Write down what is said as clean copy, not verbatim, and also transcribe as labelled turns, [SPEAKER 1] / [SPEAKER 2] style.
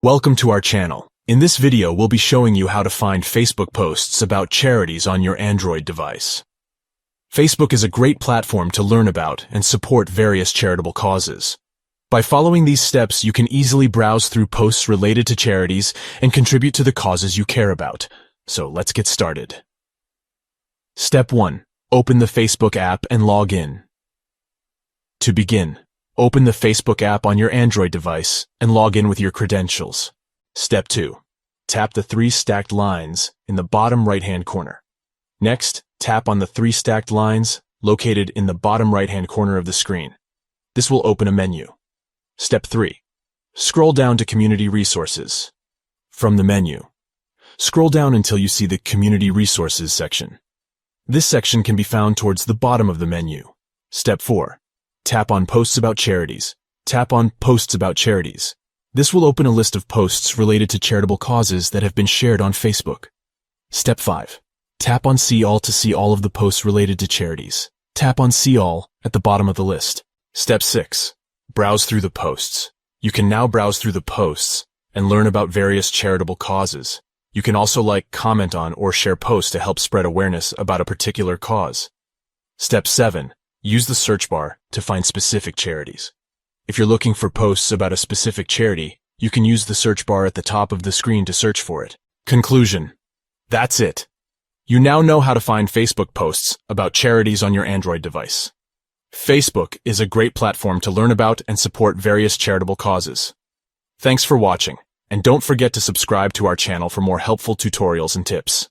[SPEAKER 1] Welcome to our channel. In this video, we'll be showing you how to find Facebook posts about charities on your Android device. Facebook is a great platform to learn about and support various charitable causes. By following these steps, you can easily browse through posts related to charities and contribute to the causes you care about. So let's get started. Step 1. Open the Facebook app and log in. To begin, open the Facebook app on your Android device and log in with your credentials. Step 2. Tap the 3 stacked lines in the bottom right-hand corner. Next, tap on the 3 stacked lines located in the bottom right-hand corner of the screen. This will open a menu. Step 3. Scroll down to Community Resources. From the menu, scroll down until you see the Community Resources section. This section can be found towards the bottom of the menu. Step 4. Tap on Posts about Charities. Tap on Posts about Charities. This will open a list of posts related to charitable causes that have been shared on Facebook. Step 5. Tap on See All to see all of the posts related to charities. Tap on See All at the bottom of the list. Step 6. Browse through the posts. You can now browse through the posts and learn about various charitable causes. You can also like, comment on, or share posts to help spread awareness about a particular cause. Step 7. Use the search bar to find specific charities. If you're looking for posts about a specific charity, you can use the search bar at the top of the screen to search for it. Conclusion. That's it. You now know how to find Facebook posts about charities on your Android device. Facebook is a great platform to learn about and support various charitable causes. Thanks for watching, and don't forget to subscribe to our channel for more helpful tutorials and tips.